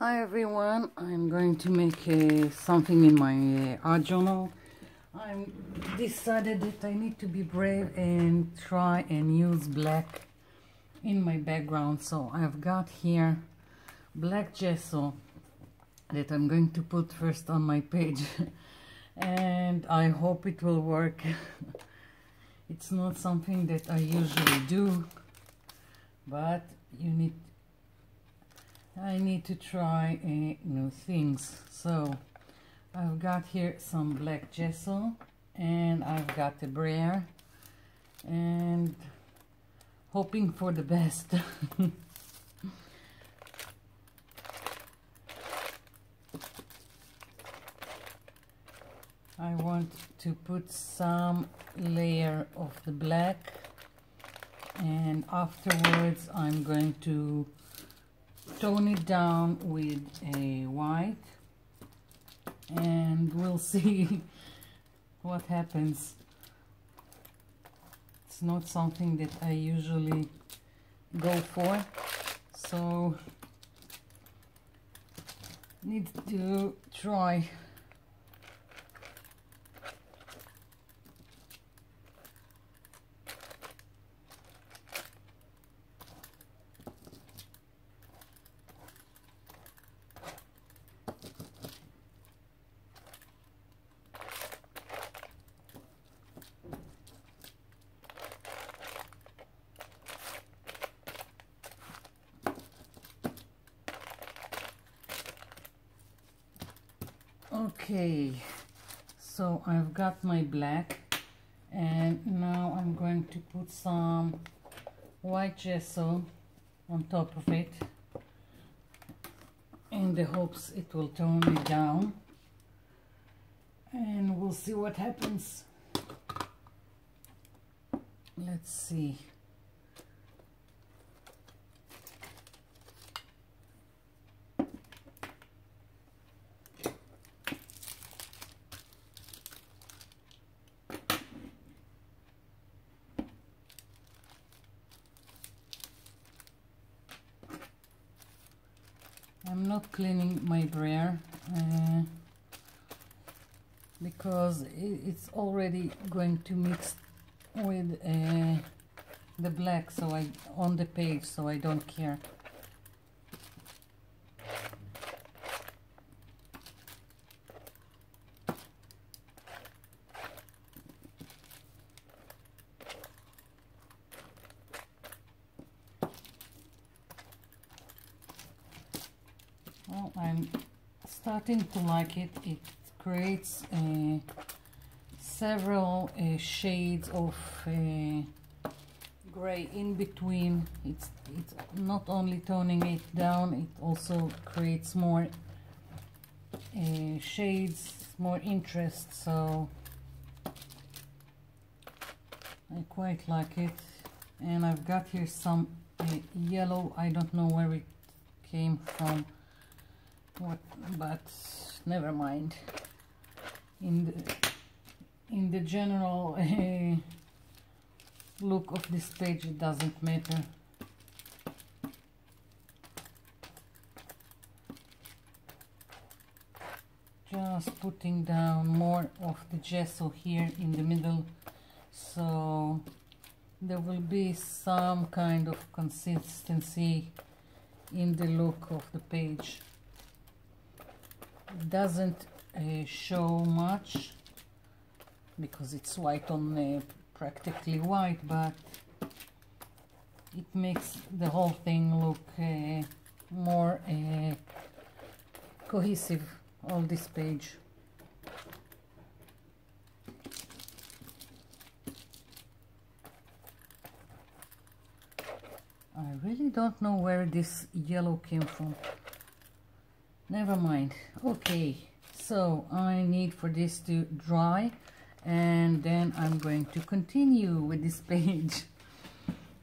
Hi everyone, I'm going to make something in my art journal. I decided that I need to be brave and try and use black in my background. So I've got here black gesso that I'm going to put first on my page and I hope it will work. It's not something that I usually do, but I need to try new things. So I've got here some black gesso and I've got a brayer and hoping for the best. I want to put some layer of the black and afterwards I'm going to tone it down with a white and we'll see what happens. It's not something that I usually go for, so need to try. Okay, so I've got my black and now I'm going to put some white gesso on top of it in the hopes it will tone it down, and we'll see what happens. Let's see. I'm not cleaning my brayer because it's already going to mix with the black, so on the page, so I don't care. Well, I'm starting to like it. It creates several shades of gray in between. It's not only toning it down, it also creates more shades, more interest, so I quite like it. And I've got here some yellow. I don't know where it came from, but never mind. In the general look of this page, it doesn't matter. Just putting down more of the gesso here in the middle, so there will be some kind of consistency in the look of the page. It doesn't show much because it's white on practically white, but it makes the whole thing look more cohesive on this page. I really don't know where this yellow came from. Never mind. Okay, so I need for this to dry and then I'm going to continue with this page.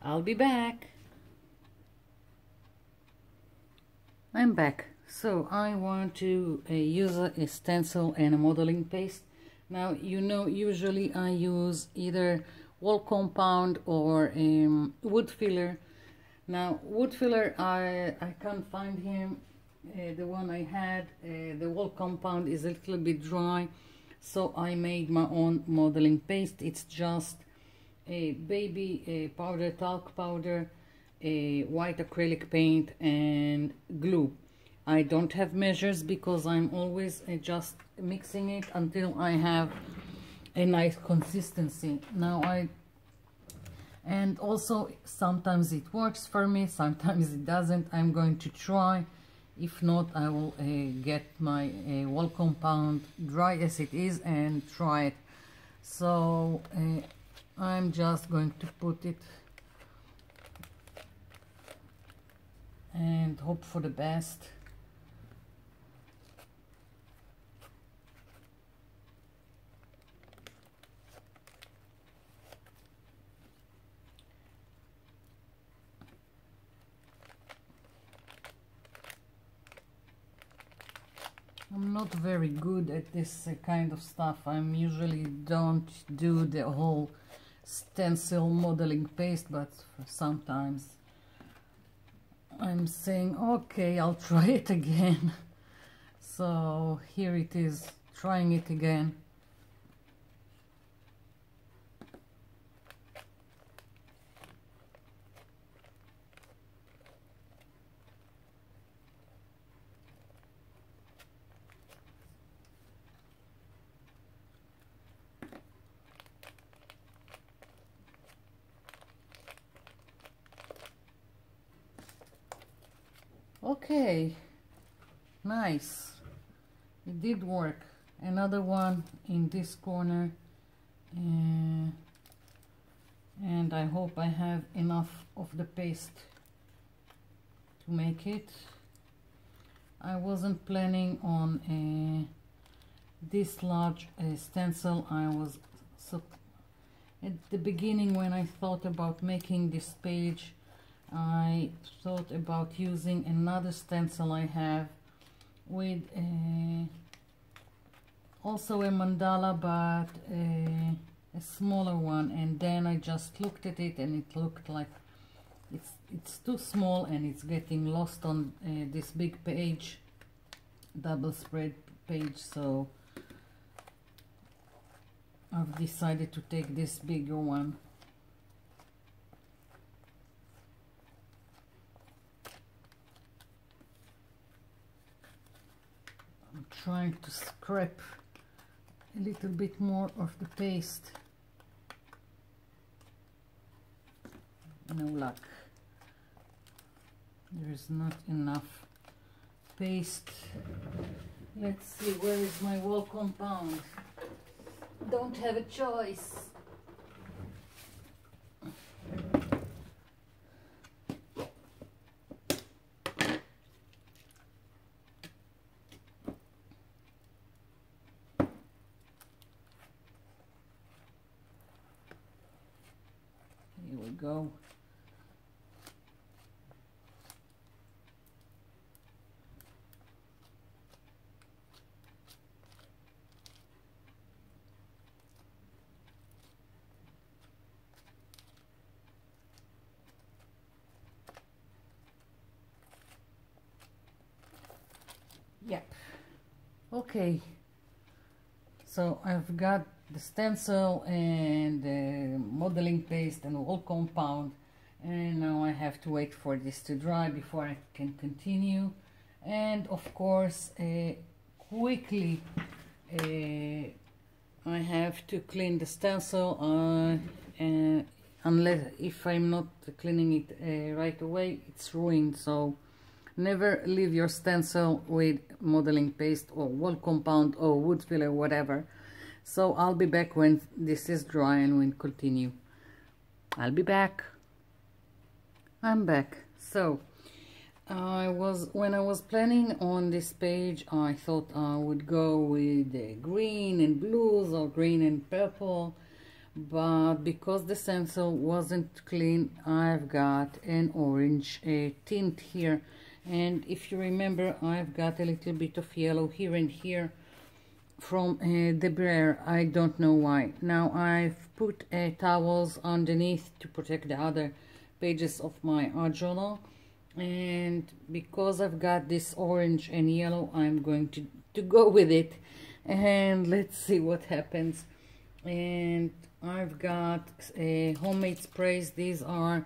I'll be back. I'm back. So I want to use a stencil and a modeling paste. Now, you know, usually I use either wall compound or wood filler. Now, wood filler, I can't find him the one I had, the wall compound is a little bit dry, so I made my own modeling paste. It's just a baby powder, talc powder, a white acrylic paint, and glue. I don't have measures because I'm always just mixing it until I have a nice consistency. And also sometimes it works for me, sometimes it doesn't. I'm going to try. If not, I will get my wall compound dry as it is and try it. So I'm just going to put it and hope for the best. I'm not very good at this kind of stuff. I'm usually don't do the whole stencil modeling paste, but sometimes I'm saying, okay, I'll try it again. So here it is, trying it again. Okay, nice. It did work. Another one in this corner, and I hope I have enough of the paste to make it. I wasn't planning on this large stencil. I was at the beginning, when I thought about making this page, I thought about using another stencil I have with also a mandala, but a smaller one, and then I just looked at it and it looked like it's too small and it's getting lost on this big page, double spread page, so I've decided to take this bigger one. I'm trying to scrape a little bit more of the paste. No luck. There is not enough paste. Let's see, where is my wall compound? Don't have a choice. Here we go. Yep. Okay. So I've got the stencil and the modeling paste and wall compound, and now I have to wait for this to dry before I can continue. And of course, quickly I have to clean the stencil, and unless if I'm not cleaning it right away, it's ruined. So never leave your stencil with modeling paste or wall compound or wood filler, whatever. So I'll be back when this is dry and we'll continue. I'll be back. I'm back. So when I was planning on this page, I thought I would go with the green and blues or green and purple, but because the stencil wasn't clean, I've got an orange tint here. And if you remember, I've got a little bit of yellow here and here from the brayer. I don't know why. Now I've put towels underneath to protect the other pages of my art journal. and because I've got this orange and yellow, I'm going to go with it, and let's see what happens. And I've got homemade sprays. These are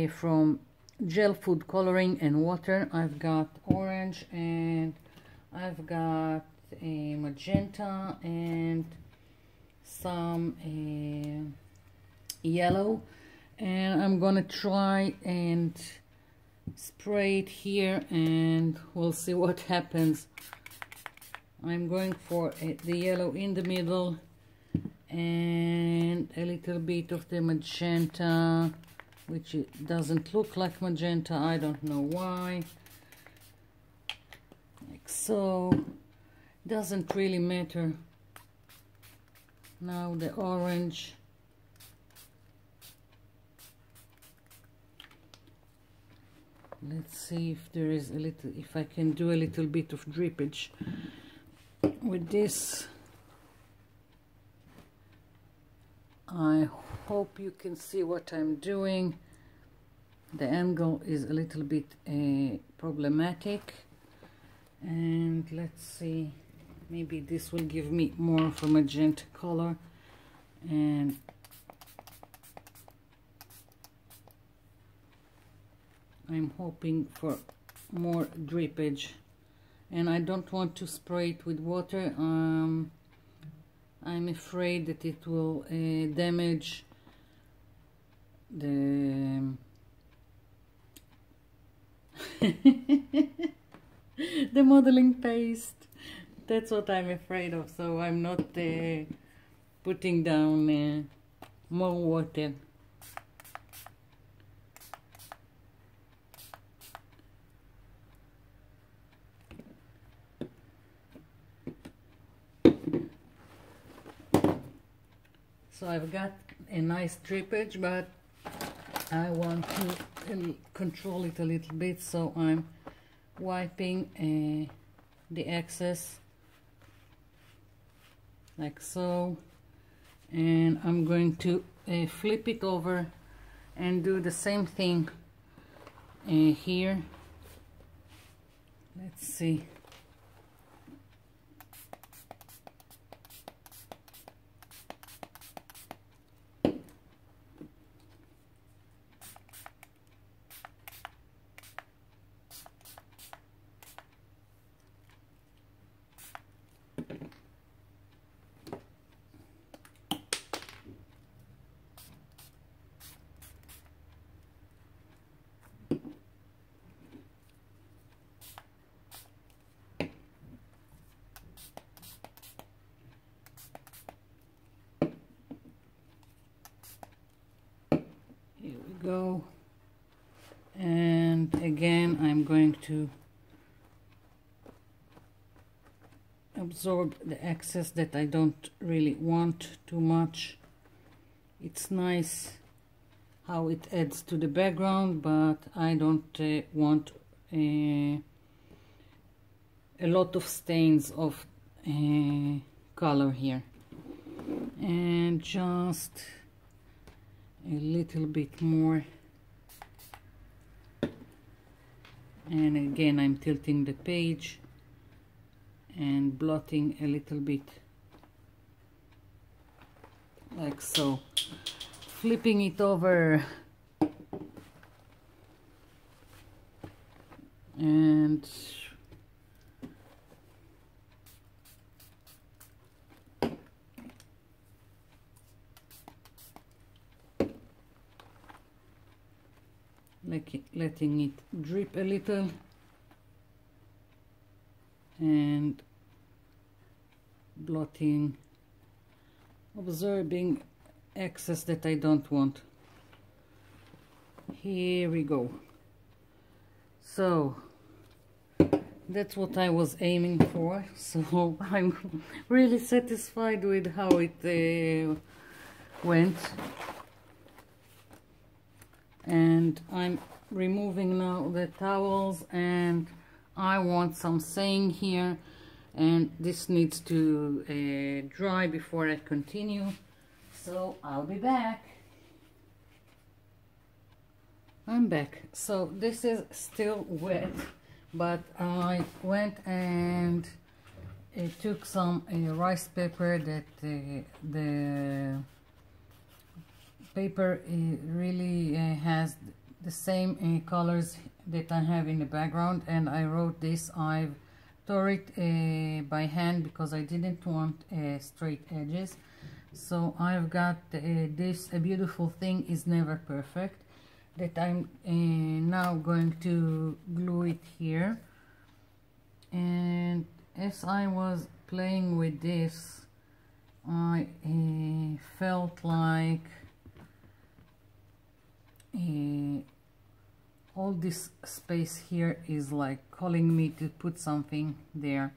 from Gel Food Coloring and Water. I've got orange, and I've got a magenta and some yellow, and I'm gonna try and spray it here, and we'll see what happens. I'm going for the yellow in the middle and a little bit of the magenta, which it doesn't look like magenta, I don't know why, like so. Doesn't really matter. Now the orange. Let's see if there is a little, if I can do a little bit of drippage with this. I hope you can see what I'm doing. The angle is a little bit problematic, and let's see, maybe this will give me more of a magenta color, and I'm hoping for more drippage, and I don't want to spray it with water. I'm afraid that it will damage the the modeling paste. That's what I'm afraid of, so I'm not putting down more water. So I've got a nice drippage, but I want to control it a little bit, so I'm wiping the excess like so, and I'm going to flip it over and do the same thing here. Let's see. Go, and again I'm going to absorb the excess that I don't really want too much. It's nice how it adds to the background, but I don't want a lot of stains of color here, and just a little bit more, and again I'm tilting the page and blotting a little bit like so, flipping it over and letting it drip a little, and blotting, absorbing excess that I don't want. Here we go. So that's what I was aiming for, so I'm really satisfied with how it went. And I'm removing now the towels, and I want some saying here, and this needs to dry before I continue, so I'll be back. I'm back. So this is still wet, but I went and took some rice paper that the paper really has the same colors that I have in the background, and I wrote this. I've tore it by hand because I didn't want straight edges. So I've got this A Beautiful Thing Is Never Perfect, that I'm now going to glue it here. And as I was playing with this, I felt like all this space here is like calling me to put something there.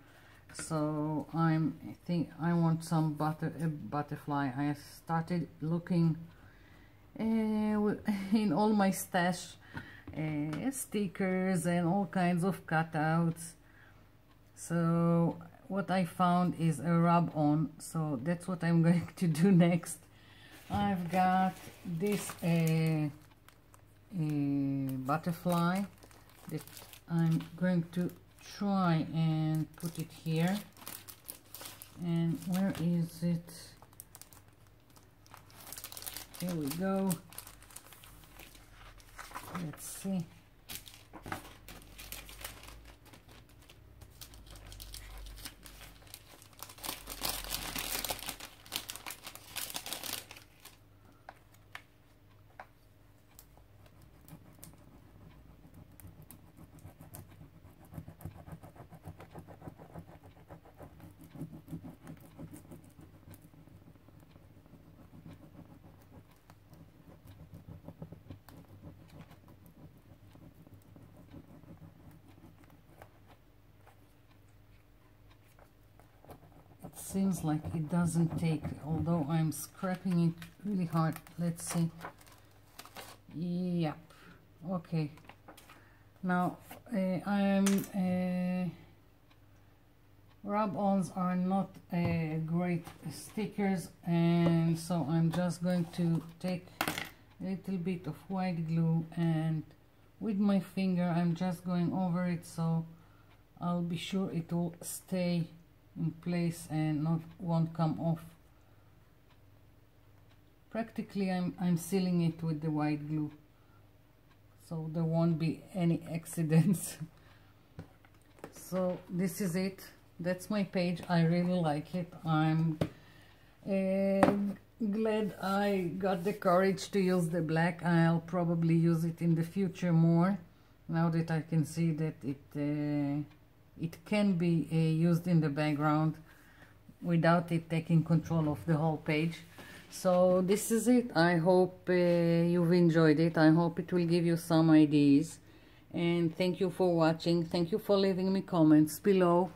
So I think I want some butterfly. I started looking in all my stash, stickers and all kinds of cutouts. So what I found is a rub-on, so that's what I'm going to do next. I've got this butterfly that I'm going to try and put it here. And where is it? Here we go. Let's see. Seems like it doesn't take, although I'm scraping it really hard. Let's see. Yep. Okay. Now rub-ons are not great stickers, and so I'm just going to take a little bit of white glue, and with my finger I'm just going over it, so I'll be sure it will stay in place and won't come off. Practically I'm sealing it with the white glue, so there won't be any accidents. So this is it. That's my page. I really like it. I'm glad I got the courage to use the black. I'll probably use it in the future more, now that I can see that it can be used in the background without it taking control of the whole page. So this is it. I hope you've enjoyed it. I hope it will give you some ideas, and thank you for watching. Thank you for leaving me comments below,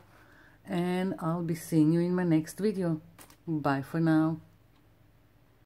and I'll be seeing you in my next video. Bye for now.